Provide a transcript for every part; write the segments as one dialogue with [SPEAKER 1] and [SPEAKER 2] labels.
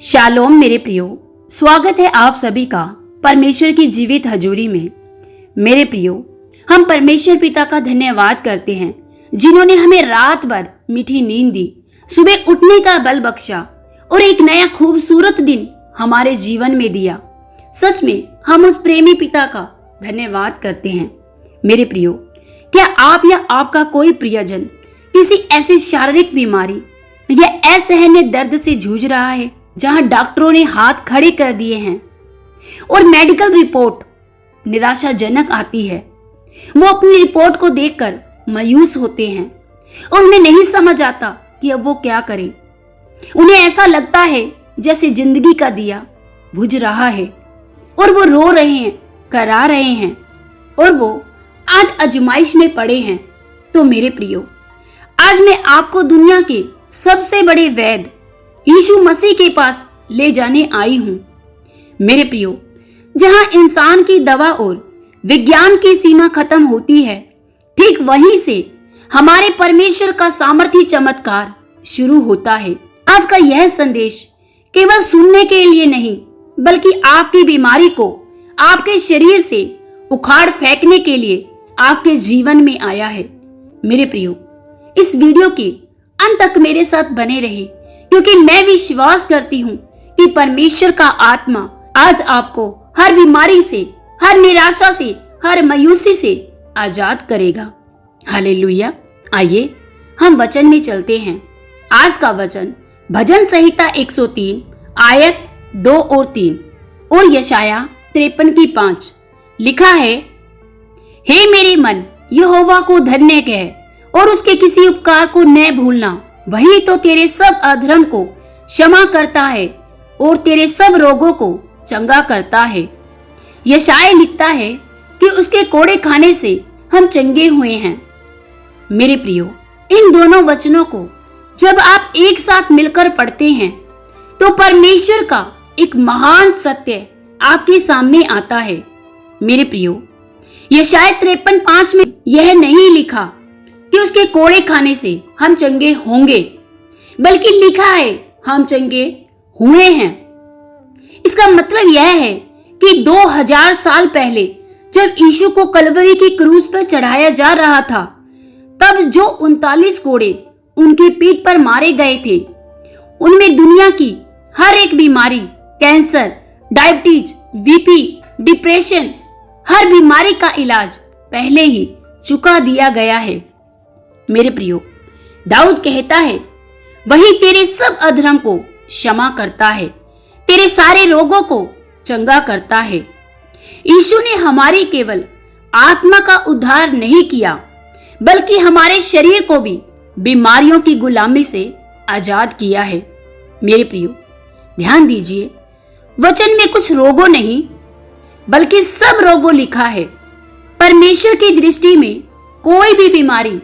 [SPEAKER 1] Shalom मेरे प्रियो, स्वागत है आप सभी का परमेश्वर की जीवित हजूरी में। मेरे प्रियो, हम परमेश्वर पिता का धन्यवाद करते हैं जिन्होंने हमें रात भर मीठी नींद दी, सुबह उठने का बल बख्शा और एक नया खूबसूरत दिन हमारे जीवन में दिया। सच में हम उस प्रेमी पिता का धन्यवाद करते हैं। मेरे प्रियो, क्या आप या आपका कोई प्रियजन किसी ऐसी शारीरिक बीमारी या असहनीय दर्द से जूझ रहा है जहां डॉक्टरों ने हाथ खड़े कर दिए हैं और मेडिकल रिपोर्ट निराशाजनक आती है? वो अपनी रिपोर्ट को देखकर मायूस होते हैं और उन्हें नहीं समझ आता कि अब वो क्या करें। उन्हें ऐसा लगता है जैसे जिंदगी का दिया बुझ रहा है और वो रो रहे हैं, करा रहे हैं और वो आज आजमाइश में पड़े हैं। तो मेरे प्रियो, आज मैं आपको दुनिया के सबसे बड़े वैद्य यीशु मसीह के पास ले जाने आई हूं। मेरे प्रियो, जहां इंसान की दवा और विज्ञान की सीमा खत्म होती है, ठीक वहीं से हमारे परमेश्वर का सामर्थी चमत्कार शुरू होता है। आज का यह संदेश केवल सुनने के लिए नहीं, बल्कि आपकी बीमारी को आपके शरीर से उखाड़ फेंकने के लिए आपके जीवन में आया है। मेरे प्रियो, इस वीडियो के अंत तक मेरे साथ बने रहे, क्योंकि मैं विश्वास करती हूँ कि परमेश्वर का आत्मा आज आपको हर बीमारी से, हर निराशा से, हर मायूसी से आजाद करेगा। हालेलुया। आइए हम वचन में चलते हैं। आज का वचन भजन संहिता 103 आयत 2 और 3 और यशाया 53 की 5 लिखा है। हे मेरे मन, यहोवा को धन्य कह और उसके किसी उपकार को न भूलना। वही तो तेरे सब अधर्म को क्षमा करता है और तेरे सब रोगों को चंगा करता है। यशाया लिखता है कि उसके कोड़े खाने से हम चंगे हुए हैं। मेरे प्रियो, इन दोनों वचनों को जब आप एक साथ मिलकर पढ़ते हैं तो परमेश्वर का एक महान सत्य आपके सामने आता है। मेरे प्रियो, यशाया 53:5 में यह नहीं लिखा कि उसके कोड़े खाने से हम चंगे होंगे, बल्कि लिखा है हम चंगे हुए हैं। इसका मतलब यह है कि 2000 साल पहले जब यीशु को कलवरी की क्रूस पर चढ़ाया जा रहा था, तब जो 39 कोड़े उनकी पीठ पर मारे गए थे, उनमें दुनिया की हर एक बीमारी, कैंसर, डायबिटीज, बीपी, डिप्रेशन, हर बीमारी का इलाज पहले ही चुका दिया गया है। मेरे प्रियो, दाऊद कहता है, वही तेरे सब अधर्म को क्षमा करता है, तेरे सारे रोगों को चंगा करता है। यीशु ने हमारी केवल आत्मा का उद्धार नहीं किया, बल्कि हमारे शरीर को भी बीमारियों की गुलामी से आजाद किया है। मेरे प्रियो, ध्यान दीजिए, वचन में कुछ रोगों नहीं, बल्कि सब रोगों लिखा है। परमेश्वर की दृष्टि में कोई भी बीमारी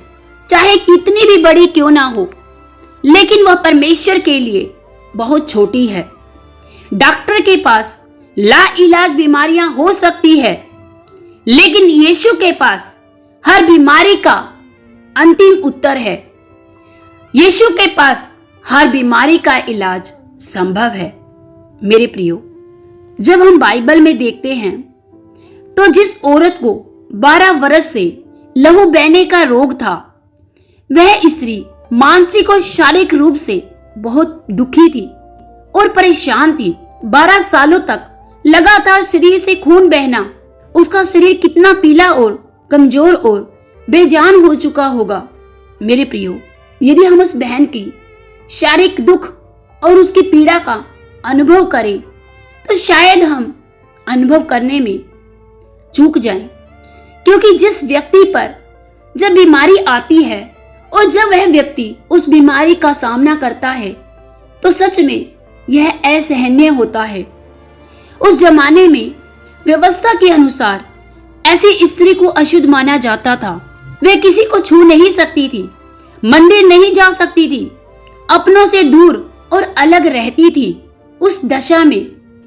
[SPEAKER 1] चाहे कितनी भी बड़ी क्यों ना हो, लेकिन वह परमेश्वर के लिए बहुत छोटी है। डॉक्टर के पास लाइलाज बीमारियां हो सकती है, लेकिन यीशु के पास हर बीमारी का अंतिम उत्तर है। यीशु के पास हर बीमारी का इलाज संभव है। मेरे प्रियो, जब हम बाइबल में देखते हैं तो जिस औरत को 12 वर्ष से लहू बहने का रोग था, वह स्त्री मानसिक और शारीरिक रूप से बहुत दुखी थी और परेशान थी। 12 सालों तक लगातार शरीर से खून बहना, उसका शरीर कितना पीला और कमजोर और बेजान हो चुका होगा। मेरे प्रियो, यदि हम उस बहन की शारीरिक दुख और उसकी पीड़ा का अनुभव करें तो शायद हम अनुभव करने में चूक जाएं, क्योंकि जिस व्यक्ति पर जब बीमारी आती है और जब वह व्यक्ति उस बीमारी का सामना करता है तो सच में यह असहनीय होता है। उस जमाने में व्यवस्था के अनुसार ऐसी स्त्री को अशुद्ध माना जाता था। वह किसी को छू नहीं सकती थी, मंदिर नहीं जा सकती थी, अपनों से दूर और अलग रहती थी। उस दशा में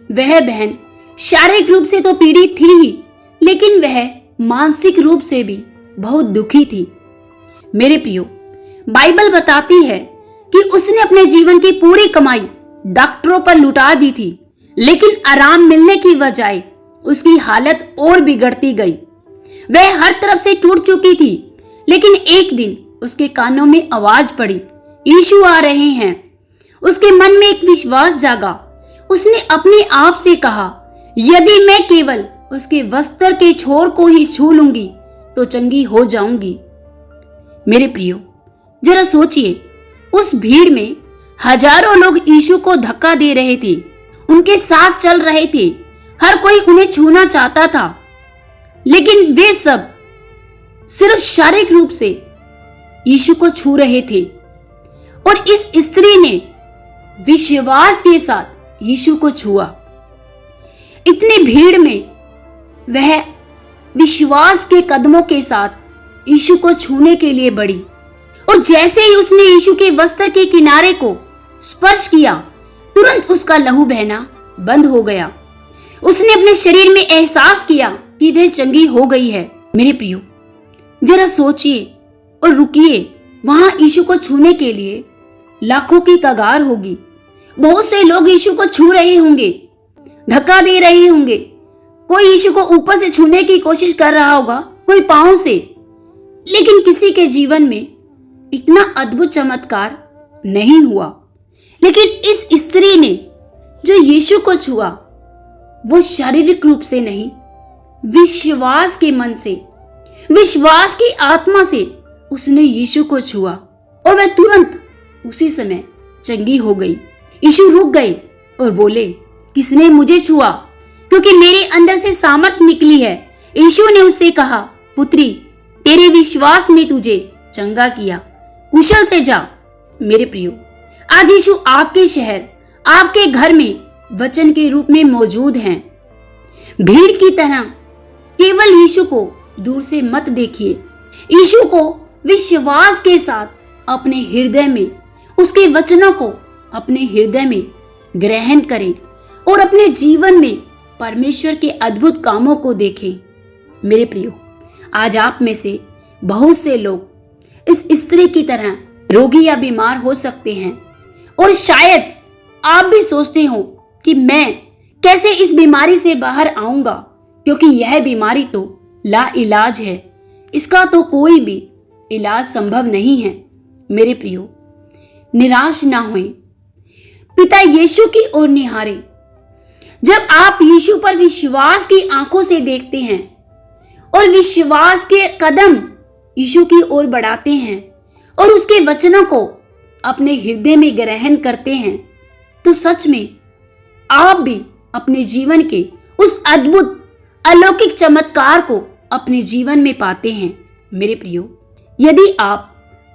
[SPEAKER 1] वह बहन शारीरिक रूप से तो पीड़ित थी ही, लेकिन वह मानसिक रूप से भी बहुत दुखी थी। मेरे प्रियो, बाइबल बताती है कि उसने अपने जीवन की पूरी कमाई डॉक्टरों पर लुटा दी थी, लेकिन आराम मिलने की बजाय उसकी हालत और बिगड़ती गई। वह हर तरफ से टूट चुकी थी, लेकिन एक दिन उसके कानों में आवाज पड़ी, यीशु आ रहे हैं। उसके मन में एक विश्वास जागा। उसने अपने आप से कहा, यदि मैं केवल उसके वस्त्र के छोर को ही छू लूंगी तो चंगी हो जाऊंगी। मेरे प्रियो, जरा सोचिए, उस भीड़ में हजारों लोग यीशु को धक्का दे रहे थे, उनके साथ चल रहे थे, हर कोई उन्हें छूना चाहता था, लेकिन वे सब सिर्फ शारीरिक रूप से यीशु को छू रहे थे। और इस स्त्री ने विश्वास के साथ यीशु को छुआ। इतनी भीड़ में वह विश्वास के कदमों के साथ यीशु को छूने के लिए बढ़ी, और जैसे ही उसने यीशु के वस्त्र के किनारे को स्पर्श किया, तुरंत उसका लहू बहना बंद हो गया। उसने अपने शरीर में एहसास किया कि वह चंगी हो गई है। मेरे प्रियो, जरा सोचिए और रुकिए। वहां यीशु को छूने के लिए लाखों की कगार होगी। बहुत से लोग यीशु को छू रहे होंगे, धक्का दे रहे होंगे। कोई यीशु को ऊपर से छूने की कोशिश कर रहा होगा, कोई पांव से, लेकिन किसी के जीवन में इतना अद्भुत चमत्कार नहीं हुआ। लेकिन इस स्त्री ने जो यीशु को छुआ, वो शारीरिक रूप से नहीं, विश्वास के मन से, विश्वास की आत्मा से उसने यीशु को छुआ, और वह तुरंत उसी समय चंगी हो गई। यीशु रुक गए और बोले, किसने मुझे छुआ? क्योंकि मेरे अंदर से सामर्थ निकली है। यीशु ने उससे कहा, पुत्री, तेरे विश्वास ने तुझे चंगा किया, कुशल से जा। मेरे प्रियो, आज यीशु आपके शहर, आपके घर में वचन के रूप में मौजूद हैं। भीड़ की तरह केवल यीशु को दूर से मत देखिए। यीशु को विश्वास के साथ अपने हृदय में, उसके वचनों को अपने हृदय में ग्रहण करें और अपने जीवन में परमेश्वर के अद्भुत कामों को देखें। मेरे प्रियो, आज आप में से बहुत से लोग इस स्त्री की तरह रोगी या बीमार हो सकते हैं, और शायद आप भी सोचते हो कि मैं कैसे इस बीमारी से बाहर आऊंगा, क्योंकि यह बीमारी तो लाइलाज है, इसका तो कोई भी इलाज संभव नहीं है। मेरे प्रियो, निराश ना होएं, पिता यीशु की ओर निहारें। जब आप यीशु पर विश्वास की आंखों से देखते हैं और विश्वास के कदम यीशु की ओर बढ़ाते हैं और उसके वचनों को अपने हृदय में ग्रहण करते हैं, तो सच में आप भी अपने जीवन के उस अद्भुत अलौकिक चमत्कार को अपने जीवन में पाते हैं। मेरे प्रियो, यदि आप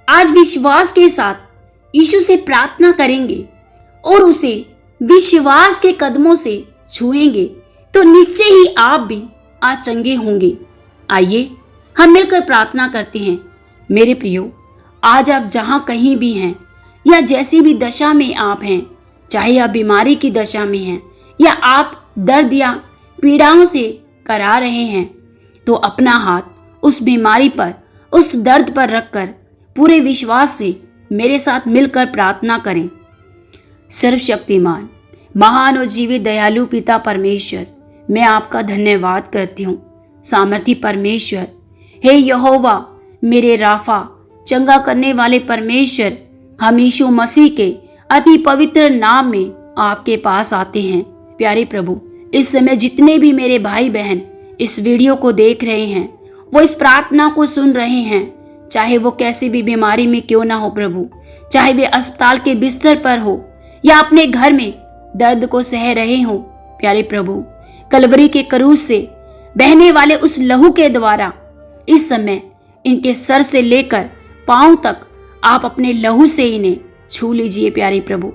[SPEAKER 1] आज विश्वास के साथ यीशु से प्रार्थना करेंगे और उसे विश्वास के कदमों से छुएंगे, तो निश्चय ही आप भी आज चंगे होंगे। आइए हम मिलकर प्रार्थना करते हैं। मेरे प्रियो, आज आप जहां कहीं भी हैं या जैसी भी दशा में आप हैं, चाहे आप बीमारी की दशा में हैं या आप दर्द या पीड़ाओं से करा रहे हैं, तो अपना हाथ उस बीमारी पर, उस दर्द पर रखकर पूरे विश्वास से मेरे साथ मिलकर प्रार्थना करें। सर्वशक्तिमान, महान और जीवित दयालु पिता परमेश्वर, मैं आपका धन्यवाद करती हूँ। सामर्थी परमेश्वर, हे यहोवा, मेरे राफा, चंगा करने वाले परमेश्वर, हम यीशु मसीह के अति पवित्र नाम में आपके पास आते हैं। प्यारे प्रभु, इस समय जितने भी मेरे भाई बहन इस वीडियो को देख रहे हैं, वो इस प्रार्थना को सुन रहे हैं, चाहे वो कैसी भी बीमारी में क्यों ना हो प्रभु, चाहे वे अस्पताल के बिस्तर पर हो या अपने घर में दर्द को सह रहे हो। प्यारे प्रभु, कलवरी के क्रूस से बहने वाले उस लहू के द्वारा इस समय इनके सर से लेकर पांव तक आप अपने लहू से इन्हें छू लीजिए। प्यारे प्रभु,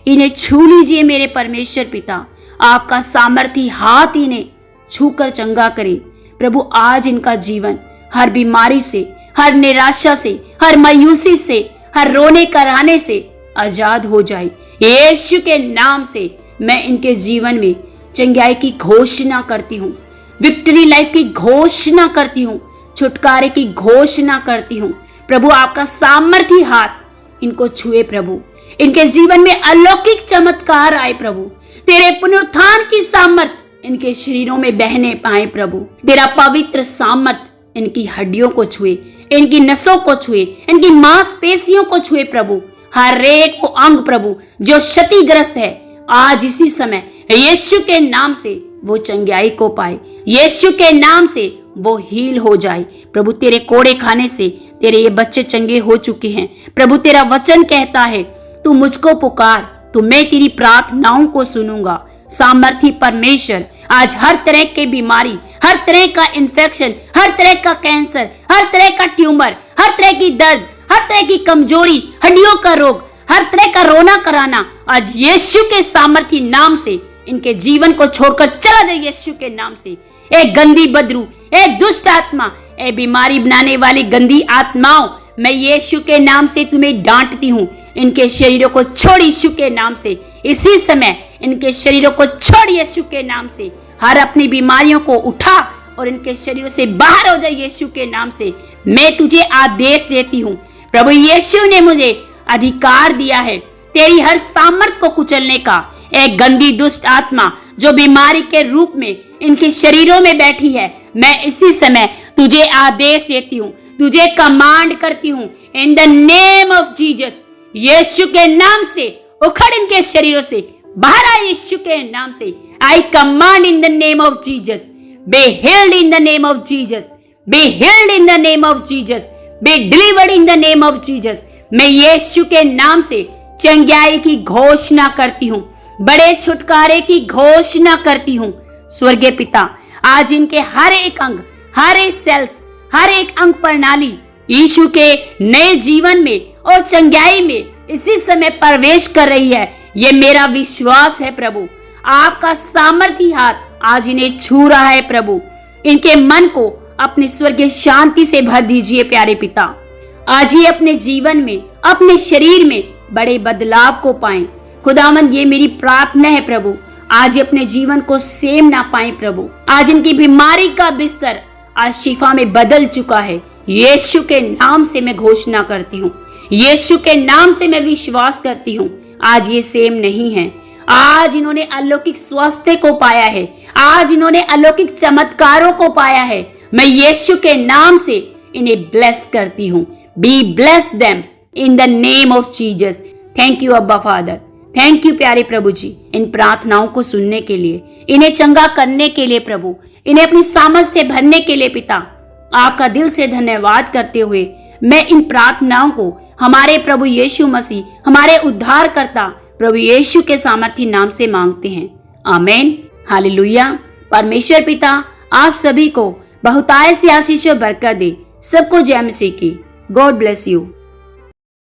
[SPEAKER 1] इन्हें छू लीजिए मेरे परमेश्वर पिता, आपका सामर्थी हाथ इन्हें छूकर चंगा करे। प्रभु, आज इनका जीवन हर बीमारी से, हर निराशा से, हर मायूसी से, हर रोने कराने से आजाद हो जाए। यीशु के नाम से मैं इनके जीवन में चंगाई की घोषणा करती हूँ, विक्ट्री लाइफ की घोषणा करती हूँ, छुटकारे की घोषणा करती हूँ। प्रभु, आपका सामर्थी हाथ इनको छुए प्रभु, इनके जीवन में अलौकिक चमत्कार आए प्रभु। तेरे पुनरुत्थान की सामर्थ इनके शरीरों में बहने पाए प्रभु। तेरा पवित्र सामर्थ इनकी हड्डियों को छुए, इनकी नसों को छुए, इनकी मांसपेशियों को छुए प्रभु। हर एक वो अंग प्रभु जो क्षतिग्रस्त है, आज इसी समय यीशु के नाम से वो चंगाई को पाए, यीशु के नाम से वो हील हो जाए प्रभु। तेरे कोड़े खाने से तेरे ये बच्चे चंगे हो चुके हैं प्रभु। तेरा वचन कहता है तू मुझको पुकार तो मैं तेरी प्रार्थनाओं को सुनूंगा। सामर्थी परमेश्वर आज हर तरह की बीमारी, हर तरह का इन्फेक्शन, हर तरह का कैंसर, हर तरह का ट्यूमर, हर तरह की दर्द, हर तरह की कमजोरी, हड्डियों का रोग, हर तरह का रोना कराना आज यीशु के सामर्थी नाम से इनके जीवन को छोड़कर चला जाए यीशु के नाम से। ए गंदी बदरू, ए दुष्ट आत्मा, ए बीमारी बनाने वाली गंदी आत्माओं, मैं यीशु के नाम से तुम्हें डांटती हूँ। इनके शरीरों को छोड़ यीशु के नाम से, इसी समय इनके शरीरों को छोड़ यीशु के नाम से। हर अपनी बीमारियों को उठा और इनके शरीरों से बाहर हो जाए यीशु के नाम से। मैं तुझे आदेश देती हूँ प्रभु, यीशु ने मुझे अधिकार दिया है तेरी हर सामर्थ को कुचलने का। एक गंदी दुष्ट आत्मा जो बीमारी के रूप में इनके शरीरों में बैठी है, मैं इसी समय तुझे आदेश देती हूँ, तुझे कमांड करती हूँ in the name of Jesus. Yeshu के नाम से उखड़ इनके शरीरों से बाहर आ यीशु के नाम से। आई command in the name of Jesus, be healed in the name of Jesus, be healed in the name of Jesus, be delivered in the name of Jesus. मैं यीशु के नाम से चंगाई की घोषणा करती हूँ, बड़े छुटकारे की घोषणा करती हूँ। स्वर्गीय पिता, आज इनके हर एक अंग, हर एक सेल्स, हर एक अंग प्रणाली यीशु के नए जीवन में और चंगाई में इसी समय प्रवेश कर रही है। ये मेरा विश्वास है प्रभु। आपका सामर्थी हाथ आज इन्हें छू रहा है प्रभु। इनके मन को अपनी स्वर्गीय शांति से भर दीजिए प्यारे पिता। आज ये अपने जीवन में, अपने शरीर में बड़े बदलाव को पाएं। खुदावंद, ये मेरी प्रार्थना है प्रभु। आज ये अपने जीवन को सेम ना पाए प्रभु। आज इनकी बीमारी का बिस्तर आज शिफा में बदल चुका है। यीशु के नाम से मैं घोषणा करती हूँ, यीशु के नाम से मैं विश्वास करती हूँ। आज ये सेम नहीं है। आज इन्होंने अलौकिक स्वास्थ्य को पाया है, आज इन्होंने अलौकिक चमत्कारों को पाया है। मैं यीशु के नाम से इन्हें ब्लेस करती हूँ। Be bless them in the name of Jesus. Thank you अब्बा फादर, थैंक यू प्यारे प्रभु जी, इन प्रार्थनाओं को सुनने के लिए, इन्हें चंगा करने के लिए प्रभु, इन्हें अपनी सामर्थ से भरने के लिए पिता, आपका दिल से धन्यवाद करते हुए मैं इन प्रार्थनाओं को हमारे प्रभु यीशु मसीह, हमारे उद्धारकर्ता प्रभु यीशु के सामर्थी नाम से मांगते हैं। आमीन, हालेलुया। परमेश्वर पिता आप सभी को बहुतायत से आशीष और बरकत दे। सबको जय मसीह की। God bless you.